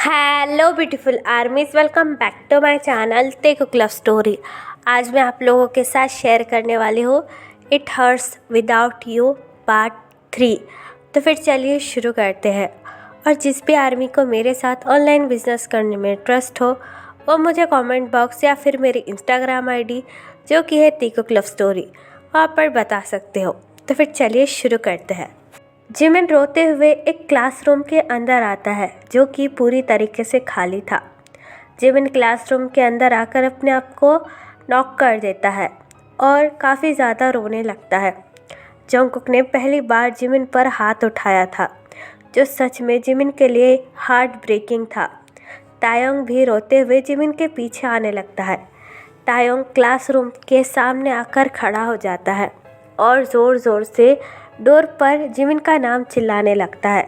Hello beautiful armies, welcome back to my channel तेकुक love story. आज मैं आप लोगों के साथ शेयर करने वाली हूँ it hurts without you part 3। तो फिर चलिए शुरू करते हैं। और जिस भी आर्मी को मेरे साथ ऑनलाइन बिजनेस करने में इंटरेस्ट हो वो मुझे कमेंट बॉक्स या फिर मेरी इंस्टाग्राम आईडी जो कि है तेकुक लव स्टोरी वहाँ पर बता सकते हो। तो फिर चलिए शुरू करते हैं। जिमिन रोते हुए एक क्लासरूम के अंदर आता है जो कि पूरी तरीके से खाली था। जिमिन क्लासरूम के अंदर आकर अपने आप को नॉक कर देता है और काफ़ी ज़्यादा रोने लगता है। जंगकुक ने पहली बार जिमिन पर हाथ उठाया था जो सच में जिमिन के लिए हार्ट ब्रेकिंग था। तायोंग भी रोते हुए जिमिन के पीछे आने लगता है। तायोंग क्लासरूम के सामने आकर खड़ा हो जाता है और ज़ोर ज़ोर से डोर पर जिमिन का नाम चिल्लाने लगता है,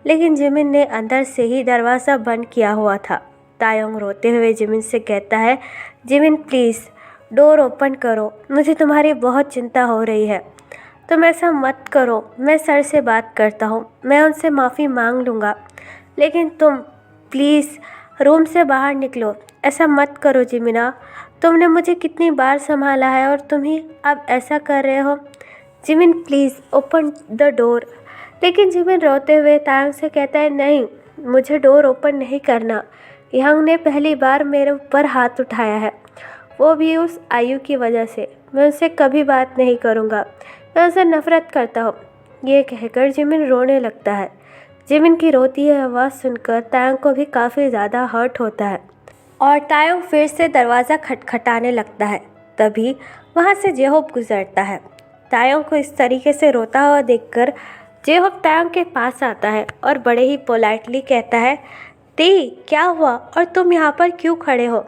लेकिन जिमिन ने अंदर से ही दरवाज़ा बंद किया हुआ था। तायोंग रोते हुए जिमिन से कहता है, जिमिन प्लीज़ डोर ओपन करो, मुझे तुम्हारी बहुत चिंता हो रही है। तुम ऐसा मत करो, मैं सर से बात करता हूँ, मैं उनसे माफ़ी मांग लूँगा, लेकिन तुम प्लीज़ रूम से बाहर निकलो। ऐसा मत करो जिमिना, तुमने मुझे कितनी बार संभाला है और तुम ही अब ऐसा कर रहे हो। Jimin please open the door. लेकिन जिमिन रोते हुए तायोंग से कहता है, नहीं, मुझे डोर ओपन नहीं करना। यंग ने पहली बार मेरे ऊपर हाथ उठाया है, वो भी उस आयु की वजह से। मैं उनसे कभी बात नहीं करूँगा, मैं उनसे नफ़रत करता हूँ। ये कहकर जिमिन रोने लगता है। जिमिन की रोती है आवाज़ सुनकर तायोंग को भी काफ़ी ज़्यादा हर्ट होता है और तायोंग फिर से दरवाज़ा खटखटाने लगता है। तभी वहाँ से जेहोप गुजरता है। तायोंग को इस तरीके से रोता हुआ देखकर जेहोप तायोंग के पास आता है और बड़े ही पोलाइटली कहता है, ती क्या हुआ और तुम यहाँ पर क्यों खड़े हो।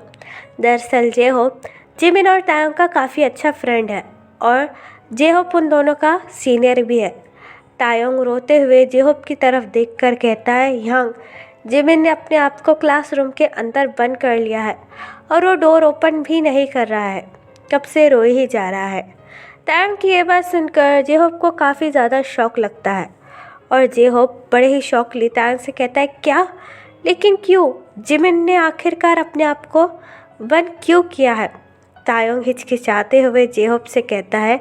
दरअसल जेहोप जिमिन और तायोंग का काफ़ी अच्छा फ्रेंड है और जेहोप उन दोनों का सीनियर भी है। तायोंग रोते हुए जेहोप की तरफ देखकर कहता है, यंग, जिमिन ने अपने आप को क्लासरूम के अंदर बंद कर लिया है और वो डोर ओपन भी नहीं कर रहा है, कब से रोए ही जा रहा है। तायोंग की ये बात सुनकर जेहोप को काफ़ी ज़्यादा शौक लगता है और जेहोप बड़े ही शौकली तायोंग से कहता है, क्या, लेकिन क्यों, जिमिन ने आखिरकार अपने आप को बंद क्यों किया है। तायोंग हिचकिचाते हुए जेहोप से कहता है,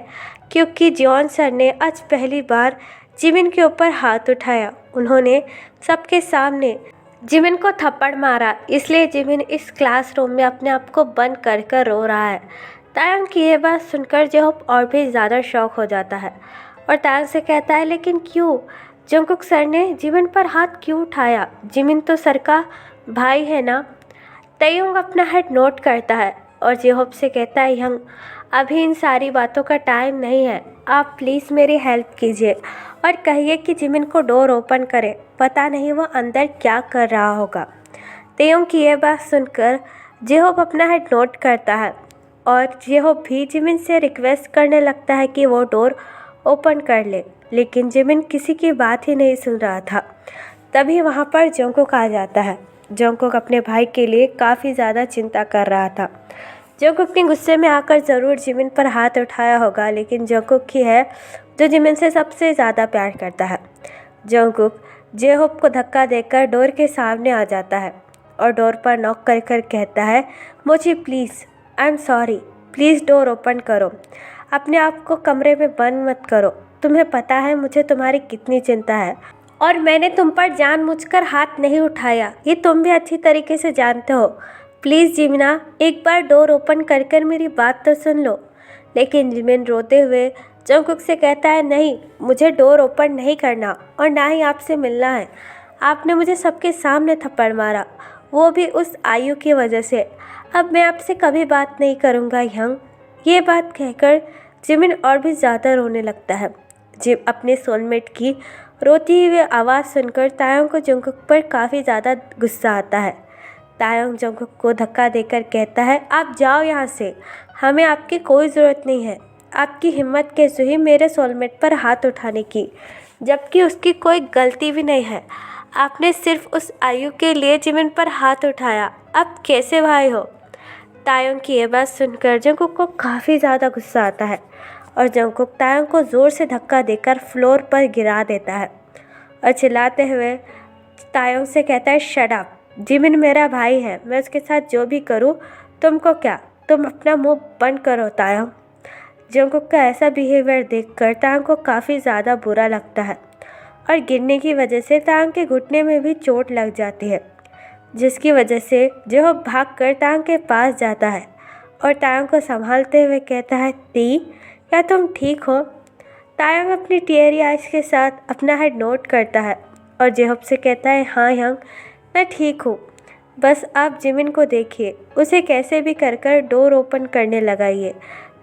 क्योंकि जॉन सर ने आज पहली बार जिमिन के ऊपर हाथ उठाया। उन्होंने सबके सामने जिमिन को थप्पड़ मारा, इसलिए जिमिन इस क्लासरूम में अपने आप को बंद कर कर रो रहा है। तायोंग की ये बात सुनकर जेहोप और भी ज़्यादा शौक हो जाता है और तायोंग से कहता है, लेकिन क्यों, जंगकुक सर ने जिमिन पर हाथ क्यों उठाया, जिमिन तो सर का भाई है ना। तायोंग अपना हेड नोट करता है और जेहोप से कहता है, यंग, अभी इन सारी बातों का टाइम नहीं है, आप प्लीज़ मेरी हेल्प कीजिए और कहिए कि जिमिन को डोर ओपन करे, पता नहीं वो अंदर क्या कर रहा होगा। तायोंग की ये बात सुनकर जेहोप अपना हेड नोट करता है और जेहोप भी जिमिन से रिक्वेस्ट करने लगता है कि वो डोर ओपन कर ले, लेकिन जिमिन किसी की बात ही नहीं सुन रहा था। तभी वहाँ पर जंगकुक आ जाता है। जंगकुक अपने भाई के लिए काफ़ी ज़्यादा चिंता कर रहा था। जंगकुक ने गुस्से में आकर ज़रूर जिमिन पर हाथ उठाया होगा, लेकिन जंगकुक ही है जो जिमिन से सबसे ज़्यादा प्यार करता है। जंगकुक जेहोप को धक्का देकर डोर के सामने आ जाता है और डोर पर नॉक कर कर कहता है, मुझे please, I am sorry, please door open करो, अपने आप को कमरे में बंद मत करो। तुम्हें पता है मुझे तुम्हारी कितनी चिंता है और मैंने तुम पर जानबूझकर हाथ नहीं उठाया, ये तुम भी अच्छी तरीके से जानते हो। प्लीज़ जिमिना, एक बार डोर ओपन कर कर मेरी बात तो सुन लो। लेकिन जिमिन रोते हुए जंगकुक से कहता है, नहीं, मुझे डोर ओपन नहीं करना और ना ही आपसे मिलना है। आपने मुझे सबके सामने थप्पड़ मारा, वो भी उस आयु की वजह से। अब मैं आपसे कभी बात नहीं करूँगा यंग। ये बात कहकर जिमिन और भी ज़्यादा रोने लगता है। जिम अपने सोलमेट की रोती हुई आवाज़ सुनकर तायोंग को जंगकुक पर काफ़ी ज़्यादा गुस्सा आता है। तायोंग जंगकुक को धक्का देकर कहता है, आप जाओ यहाँ से, हमें आपकी कोई ज़रूरत नहीं है। आपकी हिम्मत कैसे हुई मेरे सोलमेट पर हाथ उठाने की, जबकि उसकी कोई गलती भी नहीं है। आपने सिर्फ उस आयु के लिए जिमिन पर हाथ उठाया, आप कैसे भाई हो। तायोंग की ये बात सुनकर जंगकुक को काफ़ी ज़्यादा गुस्सा आता है और जंगकुक तायोंग को ज़ोर से धक्का देकर फ्लोर पर गिरा देता है और चिल्लाते हुए तायोंग से कहता है, शट अप, जिमिन मेरा भाई है, मैं उसके साथ जो भी करूँ तुमको क्या, तुम अपना मुंह बंद करो तायंग। जंगकुक का ऐसा बिहेवियर देखकर तायंग को काफ़ी ज़्यादा बुरा लगता है और गिरने की वजह से तायंग के घुटने में भी चोट लग जाती है, जिसकी वजह से जो भाग कर तायंग के पास जाता है और तायंग को संभालते हुए कहता है, ती क्या तुम ठीक हो? तायंग अपनी टीयरी आइज के साथ अपना हेड नोट करता है और जेहब से कहता है, हाँ यंग, मैं ठीक हूँ, बस आप जिमिन को देखिए, उसे कैसे भी कर कर डोर ओपन करने लगाइए,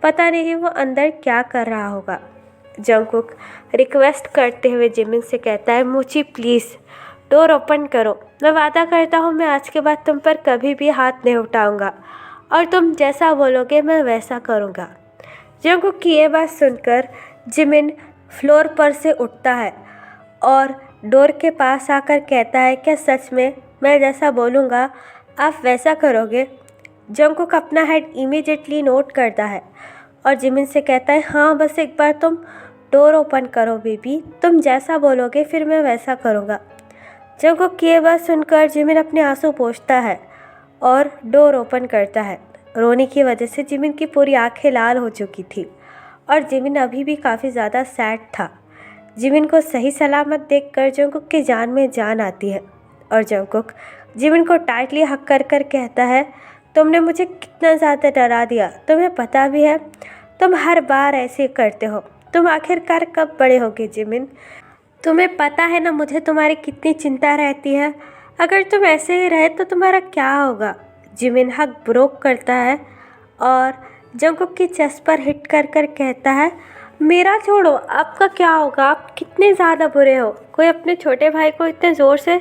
पता नहीं वो अंदर क्या कर रहा होगा। जंगकुक रिक्वेस्ट करते हुए जिमिन से कहता है, मुची प्लीज़ डोर ओपन करो, मैं वादा करता हूँ मैं आज के बाद तुम पर कभी भी हाथ नहीं उठाऊँगा और तुम जैसा बोलोगे मैं वैसा करूँगा। जंगकुक की ये बात सुनकर जिमिन फ्लोर पर से उठता है और डोर के पास आकर कहता है, क्या सच में मैं जैसा बोलूँगा आप वैसा करोगे? जंगकुक अपना हेड इमीडिएटली नोट करता है और जिमिन से कहता है, हाँ बस एक बार तुम डोर ओपन करो बेबी, तुम जैसा बोलोगे फिर मैं वैसा करूँगा। जंगकुक की ये बात सुनकर जिमिन अपने आंसू पोंछता है और डोर ओपन करता है। रोने की वजह से जिमिन की पूरी आंखें लाल हो चुकी थी और जिमिन अभी भी काफ़ी ज़्यादा सैड था। जिमिन को सही सलामत देखकर जंगकुक की जान में जान आती है और जंगकुक जिमिन को टाइटली हक कर कर कहता है, तुमने मुझे कितना ज़्यादा डरा दिया, तुम्हें पता भी है तुम हर बार ऐसे करते हो, तुम आखिरकार कब बड़े होगे जिमिन? तुम्हें पता है ना मुझे तुम्हारी कितनी चिंता रहती है, अगर तुम ऐसे ही रहे तो तुम्हारा क्या होगा? जिमिन हक ब्रोक करता है और जंगकुक की चेस्ट पर हिट कर कर कहता है, मेरा छोड़ो, आपका क्या होगा, आप कितने ज़्यादा बुरे हो, कोई अपने छोटे भाई को इतने ज़ोर से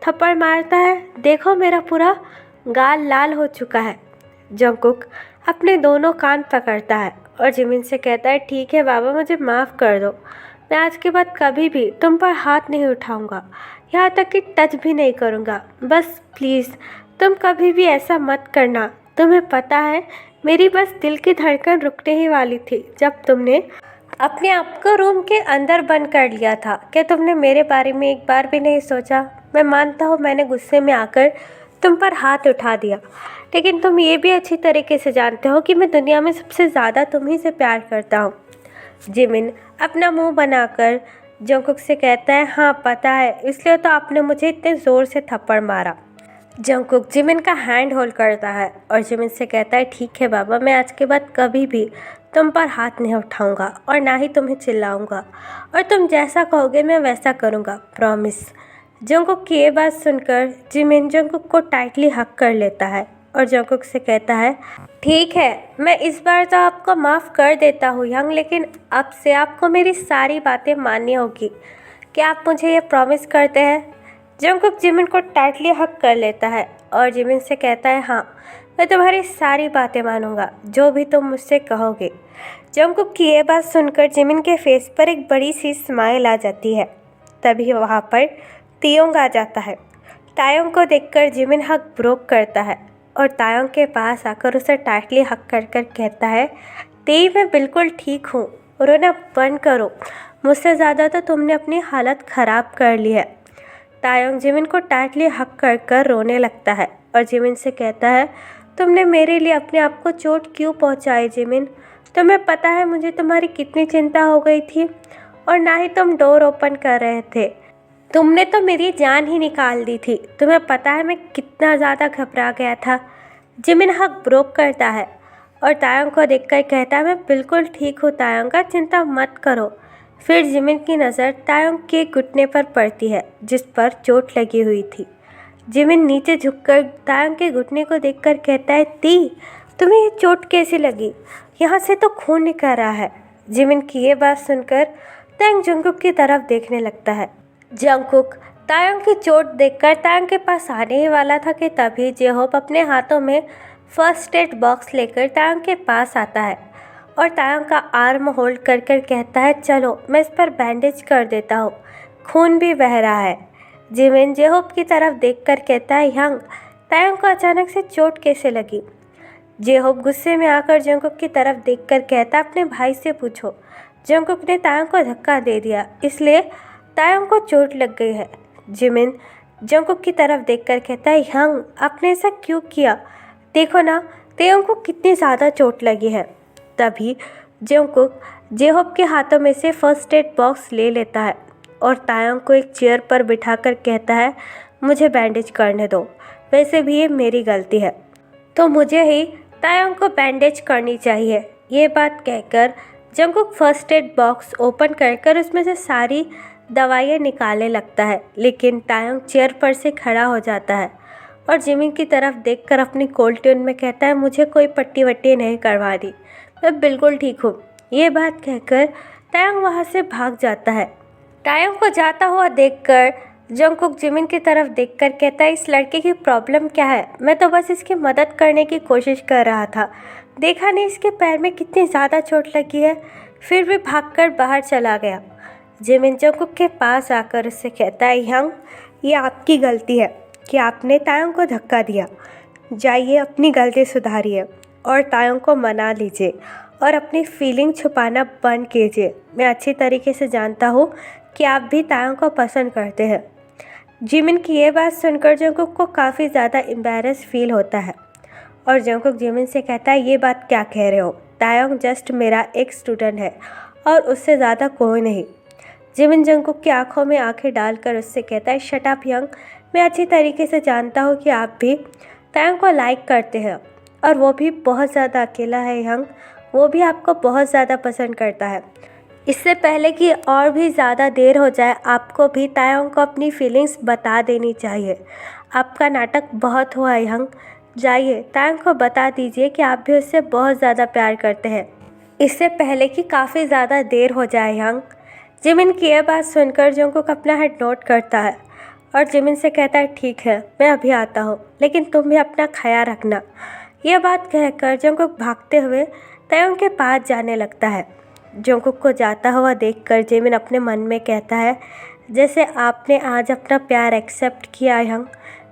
थप्पड़ मारता है, देखो मेरा पूरा गाल लाल हो चुका है। जंगकुक अपने दोनों कान पकड़ता है और जिमिन से कहता है, ठीक है बाबा, मुझे माफ़ कर दो, मैं आज के बाद कभी भी तुम पर हाथ नहीं उठाऊंगा, यहाँ तक कि टच भी नहीं करूँगा, बस प्लीज़ तुम कभी भी ऐसा मत करना। तुम्हें पता है मेरी बस दिल की धड़कन रुकने ही वाली थी जब तुमने अपने आप को रूम के अंदर बंद कर लिया था। क्या तुमने मेरे बारे में एक बार भी नहीं सोचा? मैं मानता हूँ मैंने गुस्से में आकर तुम पर हाथ उठा दिया, लेकिन तुम ये भी अच्छी तरीके से जानते हो कि मैं दुनिया में सबसे ज़्यादा तुम्ही से प्यार करता हूँ। जिमिन अपना मुंह बनाकर जंगकुक से कहता है, हाँ पता है, इसलिए तो आपने मुझे इतने ज़ोर से थप्पड़ मारा। जंगकुक जिमिन का हैंड होल्ड करता है और जिमिन से कहता है, ठीक है बाबा, मैं आज के बाद कभी भी तुम पर हाथ नहीं उठाऊंगा और ना ही तुम्हें चिल्लाऊंगा और तुम जैसा कहोगे मैं वैसा करूंगा, प्रॉमिस। जंगकुक की ये बात सुनकर जिमिन जंगकुक को टाइटली हक कर लेता है और जंगकुक से कहता है, ठीक है, मैं इस बार तो आपको माफ़ कर देता हूँ यंग, लेकिन अब से आपको मेरी सारी बातें माननी होगी। क्या आप मुझे ये प्रॉमिस करते हैं? जंगकुक जिमिन को टाइटली हक कर लेता है और जिमिन से कहता है, हाँ मैं तुम्हारी सारी बातें मानूंगा, जो भी तुम मुझसे कहोगे। जंगकुक की ये बात सुनकर जिमिन के फेस पर एक बड़ी सी स्माइल आ जाती है। तभी वहाँ पर तियोंग आ जाता है। तायोंग को देखकर जिमिन हक ब्रोक करता है और तायोंग के पास आकर उसे टाइटली हक कर कर कहता है, ती मैं बिल्कुल ठीक हूँ, रोना बंद करो, मुझसे ज़्यादा तो तुमने अपनी हालत ख़राब कर ली है। तायोंग जिमिन को टाइटली हक कर कर रोने लगता है और जिमिन से कहता है, तुमने मेरे लिए अपने आप को चोट क्यों पहुंचाई जिमिन? तुम्हें पता है मुझे तुम्हारी कितनी चिंता हो गई थी और ना ही तुम डोर ओपन कर रहे थे, तुमने तो मेरी जान ही निकाल दी थी। तुम्हें पता है मैं कितना ज़्यादा घबरा गया था। जिमिन हक ब्रोक करता है और तायोंग को देखकर कहता है, मैं बिल्कुल ठीक हूँ तायोंग का, चिंता मत करो। फिर जिमिन की नज़र तायोंग के घुटने पर पड़ती है जिस पर चोट लगी हुई थी। जिमिन नीचे झुककर तायोंग के घुटने को देखकर कहता है, ती तुम्हें ये चोट कैसी लगी? यहाँ से तो खून निकल रहा है। जिमिन की ये बात सुनकर तायोंग जंगकुक की तरफ देखने लगता है। जंगकुक तायोंग की चोट देखकर तायोंग के पास आने ही वाला था कि तभी जेहोब अपने हाथों में फर्स्ट एड बॉक्स लेकर तायोंग के पास आता है और तायोंग का आर्म होल्ड कर कर कहता है, चलो मैं इस पर बैंडेज कर देता हूँ, खून भी बह रहा है। जिमिन जेहोब की तरफ देखकर कहता है, यंग तायोंग को अचानक से चोट कैसे लगी? जेहोब गुस्से में आकर जंगकुक की तरफ देखकर कहता, अपने भाई से पूछो। जंगकुक ने तायोंग को धक्का दे दिया, इसलिए तायोंग को चोट लग गई है। जिमिन जंगकुक की तरफ देखकर कहता है, यंग आपने ऐसा क्यों किया? देखो ना तायंग को कितनी ज़्यादा चोट लगी है। तभी जंगकुक जेहोप के हाथों में से फर्स्ट एड बॉक्स ले लेता है और तायंग को एक चेयर पर बिठाकर कहता है, मुझे बैंडेज करने दो, वैसे भी ये मेरी गलती है तो मुझे ही तायंग को बैंडेज करनी चाहिए। ये बात कहकर Jungkook first aid box open कर उसमें से सारी दवाइयाँ निकालने लगता है, लेकिन तायंग चेयर पर से खड़ा हो जाता है और जिमिन की तरफ देखकर अपनी कोल्ड ट्यून में कहता है, मुझे कोई पट्टी वट्टी नहीं करवानी, मैं बिल्कुल ठीक हूँ। ये बात कहकर तायंग वहाँ से भाग जाता है। तायंग को जाता हुआ देखकर जंगकुक जिमिन की तरफ देखकर कहता है, इस लड़के की प्रॉब्लम क्या है? मैं तो बस इसकी मदद करने की कोशिश कर रहा था, देखा नहीं इसके पैर में कितनी ज़्यादा चोट लगी है, फिर भी भागकर बाहर चला गया। जिमिन जंगकुक के पास आकर उससे कहता है, यंग ये आपकी गलती है कि आपने तायंग को धक्का दिया, जाइए अपनी गलती सुधारिए और तायंग को मना लीजिए और अपनी फीलिंग छुपाना बंद कीजिए। मैं अच्छी तरीके से जानता हूँ कि आप भी तायंग को पसंद करते हैं। जिमिन की ये बात सुनकर जंगकुक को काफ़ी ज़्यादा एम्बैरस फील होता है और जंगकुक जिमिन से कहता है, ये बात क्या कह रहे हो? तायंग जस्ट मेरा एक स्टूडेंट है और उससे ज़्यादा कोई नहीं। जिमिन जंगकुक की आंखों में आंखें डालकर उससे कहता है, शट अप यंग, मैं अच्छी तरीके से जानता हूँ कि आप भी तायंग को लाइक करते हैं और वो भी बहुत ज़्यादा अकेला है यंग, वो भी आपको बहुत ज़्यादा पसंद करता है। इससे पहले कि और भी ज़्यादा देर हो जाए, आपको भी तायंग को अपनी फीलिंग्स बता देनी चाहिए। आपका नाटक बहुत हुआ यंग, जाइए तायंग को बता दीजिए कि आप भी उससे बहुत ज़्यादा प्यार करते हैं, इससे पहले कि काफ़ी ज़्यादा देर हो जाए यंग। जिमिन की यह बात सुनकर जंगकुक अपना हेड नोट करता है और जिमिन से कहता है, ठीक है मैं अभी आता हूँ, लेकिन तुम भी अपना ख्याल रखना। यह बात कहकर जंगकुक भागते हुए तायंग के पास जाने लगता है। जंगकुक को जाता हुआ देखकर जिमिन अपने मन में कहता है, जैसे आपने आज अपना प्यार एक्सेप्ट किया यंग,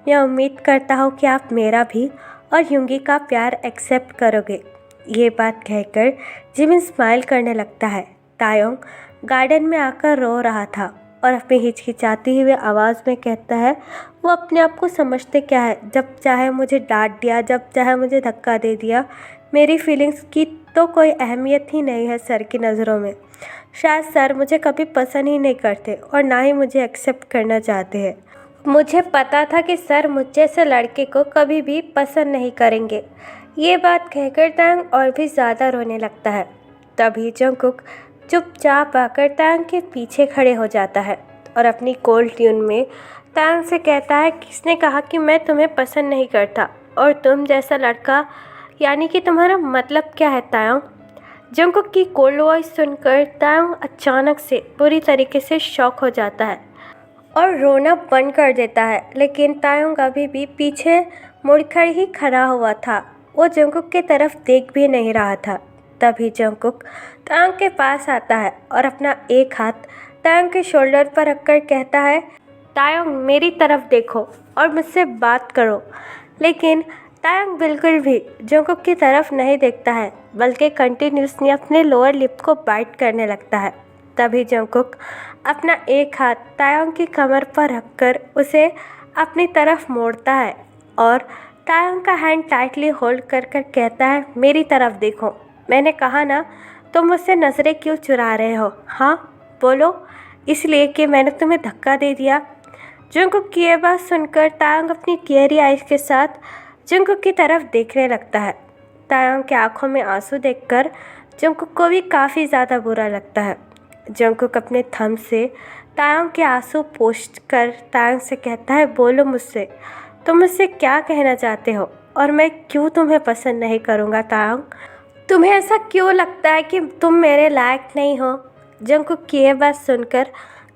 मैं उम्मीद करता हूँ कि आप मेरा भी और युंगी का प्यार एक्सेप्ट करोगे। ये बात कहकर जिमिन स्माइल करने लगता है। तायंग गार्डन में आकर रो रहा था और अपनी हिचकिचाती हुई आवाज़ में कहता है, वो अपने आप को समझते क्या है, जब चाहे मुझे डांट दिया, जब चाहे मुझे धक्का दे दिया, मेरी फीलिंग्स की तो कोई अहमियत ही नहीं है सर की नज़रों में। शायद सर मुझे कभी पसंद ही नहीं करते और ना ही मुझे एक्सेप्ट करना चाहते हैं। मुझे पता था कि सर मुझ जैसे लड़के को कभी भी पसंद नहीं करेंगे। ये बात कहकर तायंग और भी ज़्यादा रोने लगता है। तभी जंगकुक चुपचाप आकर तायंग के पीछे खड़े हो जाता है और अपनी कोल्ड ट्यून में तायंग से कहता है, किसने कहा कि मैं तुम्हें पसंद नहीं करता और तुम जैसा लड़का, यानी कि तुम्हारा मतलब क्या है तायंग? जंगकुक की कोल्ड वॉइस सुनकर तायंग अचानक से पूरी तरीके से शॉक हो जाता है और रोना बंद कर देता है, लेकिन तायंग अभी भी पीछे मुड़कर ही खड़ा हुआ था, वो जंगकुक की तरफ देख भी नहीं रहा था। तभी जंगकुक तायंग के पास आता है और अपना एक हाथ तायंग के शोल्डर पर रखकर कहता है, तायंग मेरी तरफ देखो और मुझसे बात करो। लेकिन तायंग बिल्कुल भी जंगकुक की तरफ नहीं देखता है, बल्कि कंटिन्यूसली अपने लोअर लिप को बाइट करने लगता है। तभी जंगकुक अपना एक हाथ तायंग की कमर पर रखकर उसे अपनी तरफ मोड़ता है और तायंग का हैंड टाइटली होल्ड कर कहता है, मेरी तरफ देखो, मैंने कहा ना, तुम मुझसे नज़रें क्यों चुरा रहे हो? हाँ बोलो, इसलिए कि मैंने तुम्हें धक्का दे दिया। जंगकुक की यह बात सुनकर तायंग अपनी टीयरी आइज़ के साथ जंगकुक की तरफ देखने लगता है। तायंग की आंखों में आंसू देखकर जंगकुक को भी काफ़ी ज़्यादा बुरा लगता है। जंगकुक अपने थंब से तायंग के आंसू पोंछ कर तायंग से कहता है, बोलो मुझसे, तुम मुझसे क्या कहना चाहते हो और मैं क्यों तुम्हें पसंद नहीं करूँगा तायंग? तुम्हें ऐसा क्यों लगता है कि तुम मेरे लायक नहीं हो? जंगकुक की यह बात सुनकर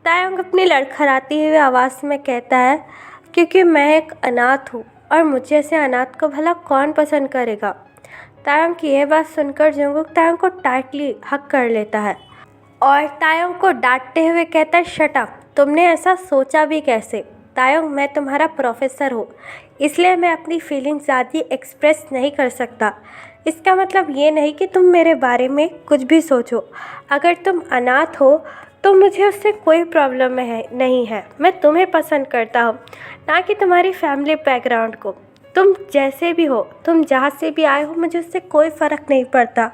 तायंग अपनी लड़खड़ाती हुई आवाज़ में कहता है, क्योंकि मैं एक अनाथ हूँ और मुझे ऐसे अनाथ को भला कौन पसंद करेगा? तायंग की यह बात सुनकर जंगकुक तायंग को टाइटली हक कर लेता है और तायंग को डांटते हुए कहता है, शट अप, तुमने ऐसा सोचा भी कैसे? तायंग मैं तुम्हारा प्रोफेसर हूँ, इसलिए मैं अपनी फीलिंग्स ज़्यादा एक्सप्रेस नहीं कर सकता। इसका मतलब ये नहीं कि तुम मेरे बारे में कुछ भी सोचो। अगर तुम अनाथ हो तो मुझे उससे कोई प्रॉब्लम है नहीं है। मैं तुम्हें पसंद करता हूँ, ना कि तुम्हारी फैमिली बैकग्राउंड को। तुम जैसे भी हो, तुम जहाँ से भी आए हो, मुझे उससे कोई फ़र्क नहीं पड़ता,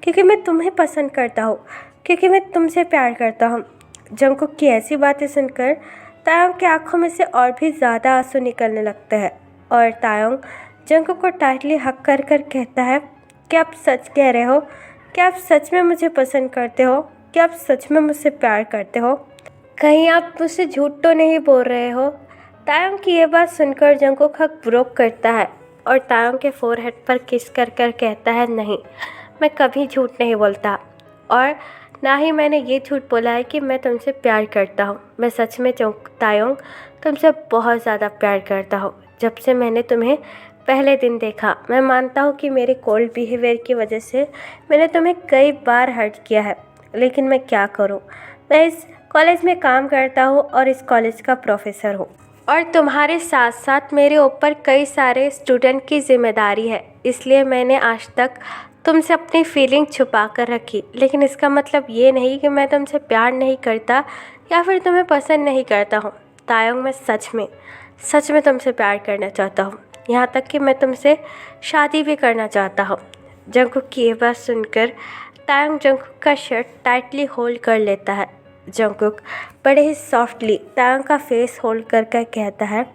क्योंकि मैं तुम्हें पसंद करता हूँ, क्योंकि मैं तुमसे प्यार करता हूँ। जंगकुक की ऐसी बातें सुनकर तायोंग की आंखों में से और भी ज़्यादा आंसू निकलने लगते हैं, और तायोंग जंगकुक को टाइटली हक कर कर कहता है, क्या आप सच कह रहे हो? क्या आप सच में मुझे पसंद करते हो? क्या आप सच में मुझसे प्यार करते हो? कहीं आप मुझसे झूठ तो नहीं बोल रहे हो? तायोंग की ये बात सुनकर जंगकुक हक ब्रोक करता है और तायोंग के फोरहेड पर किस कर कर कहता है, नहीं, मैं कभी झूठ नहीं बोलता, और ना ही मैंने ये झूठ बोला है कि मैं तुमसे प्यार करता हूँ। मैं सच में तायोंग तुमसे बहुत ज़्यादा प्यार करता हूँ। जब से मैंने तुम्हें पहले दिन देखा, मैं मानता हूँ कि मेरे कोल्ड बिहेवियर की वजह से मैंने तुम्हें कई बार हर्ट किया है, लेकिन मैं क्या करूँ? मैं इस कॉलेज में काम करता हूँ और इस कॉलेज का प्रोफेसर हूँ, और तुम्हारे साथ साथ मेरे ऊपर कई सारे स्टूडेंट की जिम्मेदारी है, इसलिए मैंने आज तक तुमसे अपनी फीलिंग छुपा कर रखी। लेकिन इसका मतलब ये नहीं कि मैं तुमसे प्यार नहीं करता या फिर तुम्हें पसंद नहीं करता हूँ। तायोंग, मैं सच में तुमसे प्यार करना चाहता हूँ, यहाँ तक कि मैं तुमसे शादी भी करना चाहता हूँ। जंगकुक की ये बात सुनकर तायोंग जंगकुक का शर्ट टाइटली होल्ड कर लेता है। जंगकुक बड़े ही सॉफ्टली तायोंग का फेस होल्ड कर कर कहता है,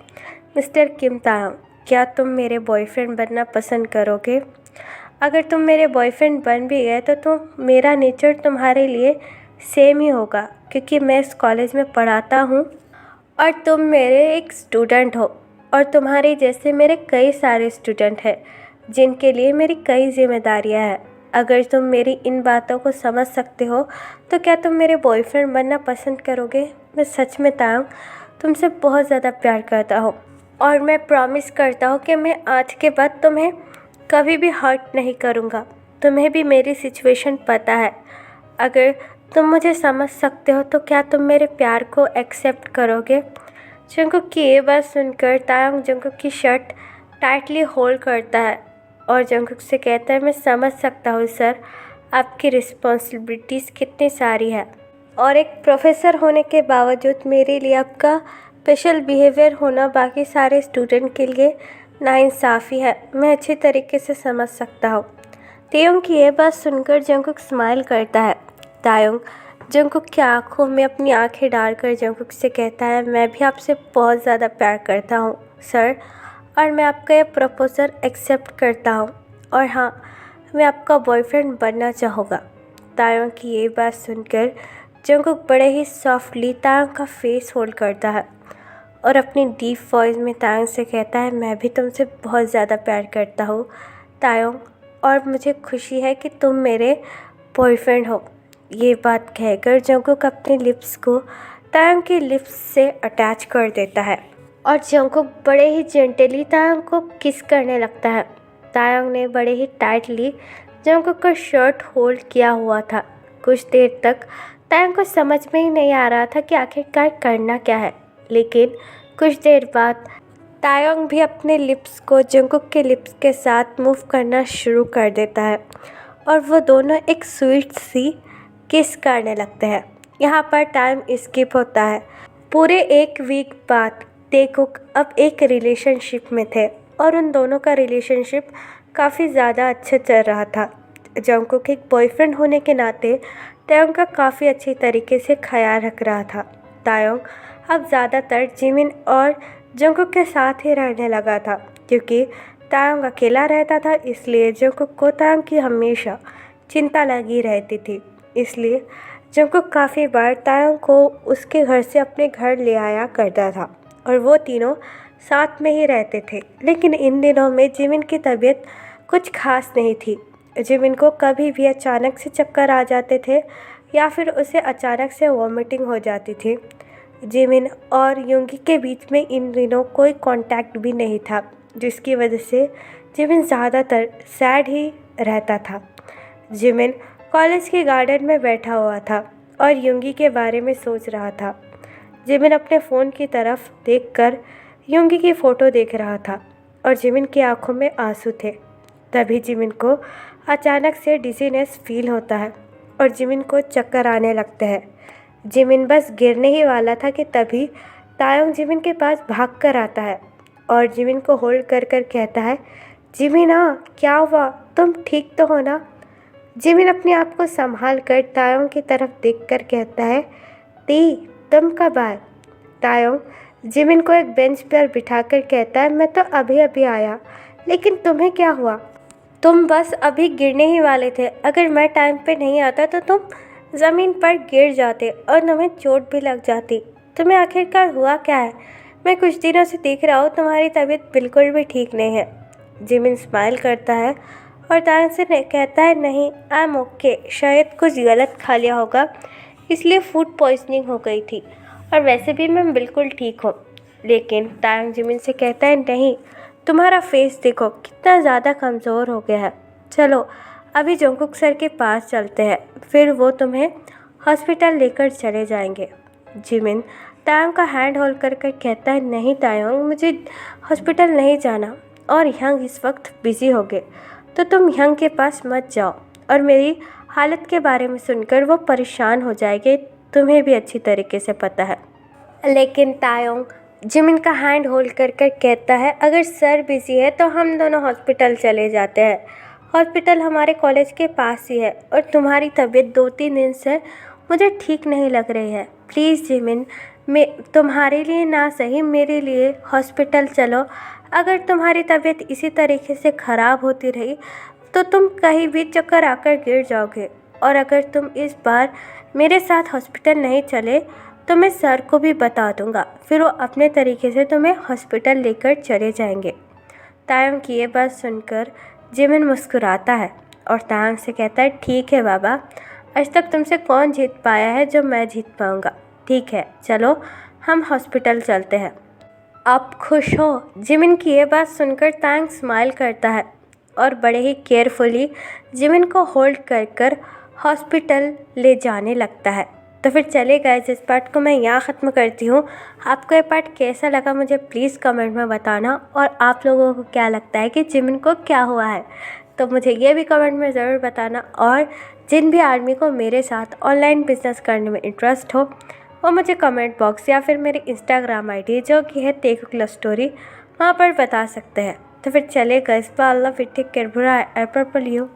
मिस्टर किम तायोंग, क्या तुम मेरे बॉयफ्रेंड बनना पसंद करोगे? अगर तुम मेरे बॉयफ्रेंड बन भी गए तो मेरा नेचर तुम्हारे लिए सेम ही होगा, क्योंकि मैं इस कॉलेज में पढ़ाता हूँ और तुम मेरे एक स्टूडेंट हो, और तुम्हारे जैसे मेरे कई सारे स्टूडेंट हैं जिनके लिए मेरी कई जिम्मेदारियाँ हैं। अगर तुम मेरी इन बातों को समझ सकते हो तो क्या तुम मेरे बॉयफ्रेंड बनना पसंद करोगे? मैं सच में तायोंग तुमसे बहुत ज़्यादा प्यार करता हूँ, और मैं प्रॉमिस करता हूँ कि मैं आज के बाद तुम्हें कभी भी हर्ट नहीं करूँगा। तुम्हें भी मेरी सिचुएशन पता है। अगर तुम मुझे समझ सकते हो तो क्या तुम मेरे प्यार को एक्सेप्ट करोगे? जंगकुक की ये बात सुनकर तायोंग जंगकुक की शर्ट टाइटली होल्ड करता है और जंगकुक से कहता है, मैं समझ सकता हूँ सर, आपकी रिस्पॉन्सिबिलिटीज़ कितनी सारी है, और एक प्रोफेसर होने के बावजूद मेरे लिए आपका स्पेशल बिहेवियर होना बाकी सारे स्टूडेंट के लिए नाइंसाफ़ी है। मैं अच्छी तरीके से समझ सकता हूँ। तायोंग की ये बात सुनकर जंगकुक स्माइल करता है। तायोंग जंगकुक की आंखों में अपनी आंखें डालकर जंगकुक से कहता है, मैं भी आपसे बहुत ज़्यादा प्यार करता हूँ सर, और मैं आपका ये प्रपोज़ल एक्सेप्ट करता हूँ, और हाँ, मैं आपका बॉयफ्रेंड बनना चाहूँगा। तायोंग की ये बात सुनकर जंगकुक बड़े ही सॉफ्टली तायोंग का फेस होल्ड करता है और अपनी डीप वॉइस में तायोंग से कहता है, मैं भी तुमसे बहुत ज़्यादा प्यार करता हूँ तायोंग, और मुझे खुशी है कि तुम मेरे बॉयफ्रेंड हो। ये बात कहकर जंगकुक अपने लिप्स को तायोंग के लिप्स से अटैच कर देता है और जंगकुक बड़े ही जेंटली तायोंग को किस करने लगता है। तायोंग ने बड़े ही टाइटली जंगकुक का शर्ट होल्ड किया हुआ था। कुछ देर तक तायोंग को समझ में ही नहीं आ रहा था कि आखिरकार करना क्या है, लेकिन कुछ देर बाद तायोंग भी अपने लिप्स को जंगकुक के लिप्स के साथ मूव करना शुरू कर देता है और वो दोनों एक स्वीट सी किस करने लगते हैं। यहाँ पर टाइम स्किप होता है। पूरे एक वीक बाद ताekuक अब एक रिलेशनशिप में थे और उन दोनों का रिलेशनशिप काफ़ी ज़्यादा अच्छा चल रहा था। जंगकुक एक बॉयफ्रेंड होने के नाते तायोंग का काफ़ी अच्छी तरीके से ख्याल रख रहा था। तायोंग अब ज़्यादातर जिमिन और जंगकुक के साथ ही रहने लगा था, क्योंकि तायोंग अकेला रहता था, इसलिए जंगकुक को तायोंग की हमेशा चिंता लगी रहती थी। इसलिए जंगकुक काफ़ी बार तायोंग को उसके घर से अपने घर ले आया करता था और वो तीनों साथ में ही रहते थे। लेकिन इन दिनों में जिमिन की तबीयत कुछ खास नहीं थी। जिमिन को कभी भी अचानक से चक्कर आ जाते थे या फिर उसे अचानक से वॉमिटिंग हो जाती थी। जिमिन और युंगी के बीच में इन दिनों कोई कांटेक्ट भी नहीं था, जिसकी वजह से जिमिन ज़्यादातर सैड ही रहता था। जिमिन कॉलेज के गार्डन में बैठा हुआ था और युंगी के बारे में सोच रहा था। जिमिन अपने फ़ोन की तरफ देखकर युंगी की फ़ोटो देख रहा था और जिमिन की आंखों में आंसू थे। तभी जिमिन को अचानक से डिजीनेस फील होता है और जिमिन को चक्कर आने लगते हैं। जिमिन बस गिरने ही वाला था कि तभी तायोंग जिमिन के पास भाग कर आता है और जिमिन को होल्ड कर कर कहता है, जिमिन क्या हुआ, तुम ठीक तो हो ना? जिमिन अपने आप को संभाल कर तायोंग की तरफ देखकर कहता है, ती तुम कब आए? तायोंग जिमिन को एक बेंच पर बिठाकर कहता है, मैं तो अभी अभी आया, लेकिन तुम्हें क्या हुआ? तुम बस अभी गिरने ही वाले थे, अगर मैं टाइम पे नहीं आता तो तुम ज़मीन पर गिर जाते और तुम्हें चोट भी लग जाती। तुम्हें आखिरकार हुआ क्या है? मैं कुछ दिनों से देख रहा हूँ तुम्हारी तबीयत बिल्कुल भी ठीक नहीं है। जिमिन स्माइल करता है और तायोंग से कहता है, नहीं आई एम ओके, शायद कुछ गलत खा लिया होगा इसलिए फूड पॉइजनिंग हो गई थी, और वैसे भी मैं बिल्कुल ठीक हूँ। लेकिन तायोंग जिमिन से कहता है, नहीं तुम्हारा फेस देखो कितना ज़्यादा कमज़ोर हो गया है। चलो अभी जोंगकुक सर के पास चलते हैं, फिर वो तुम्हें हॉस्पिटल लेकर चले जाएंगे। जिमिन तायोंग का हैंड होल्ड कर कर कहता है, नहीं तायोंग, मुझे हॉस्पिटल नहीं जाना और यंग इस वक्त बिज़ी हो गए, तो तुम यंग के पास मत जाओ और मेरी हालत के बारे में सुनकर वो परेशान हो जाएंगे, तुम्हें भी अच्छी तरीके से पता है। लेकिन तायोंग जिमिन का हैंड होल्ड कर कर कहता है, अगर सर बिज़ी है तो हम दोनों हॉस्पिटल चले जाते हैं। हॉस्पिटल हमारे कॉलेज के पास ही है और तुम्हारी तबीयत 2-3 दिन से मुझे ठीक नहीं लग रही है। प्लीज़ जिमिन, मैं तुम्हारे लिए ना सही मेरे लिए हॉस्पिटल चलो। अगर तुम्हारी तबीयत इसी तरीके से ख़राब होती रही तो तुम कहीं भी चक्कर आकर गिर जाओगे, और अगर तुम इस बार मेरे साथ हॉस्पिटल नहीं चले तो मैं सर को भी बता दूंगा, फिर वो अपने तरीके से तुम्हें हॉस्पिटल लेकर चले जाएंगे। तायोंग की ये बात सुनकर जिमिन मुस्कुराता है और तायोंग से कहता है, ठीक है बाबा, आज तक तुमसे कौन जीत पाया है जो मैं जीत पाऊंगा। ठीक है, चलो हम हॉस्पिटल चलते हैं। आप खुश हो? जिमिन की ये बात सुनकर तायोंग स्माइल करता है और बड़े ही केयरफुली जिमिन को होल्ड कर कर हॉस्पिटल ले जाने लगता है। तो फिर चले गाइस, इस पार्ट को मैं यहाँ ख़त्म करती हूँ। आपको ये पार्ट कैसा लगा मुझे प्लीज़ कमेंट में बताना, और आप लोगों को क्या लगता है कि जिमिन को क्या हुआ है, तो मुझे ये भी कमेंट में ज़रूर बताना। और जिन भी आदमी को मेरे साथ ऑनलाइन बिजनेस करने में इंटरेस्ट हो वो मुझे कमेंट बॉक्स या फिर मेरी इंस्टाग्राम आईडी जो कि है टेक लव स्टोरी, वहाँ पर बता सकते हैं। तो फिर चले गाइस, बाय, अल्लाह, फिर टेक केयर, बुरा है, पर्पल यू।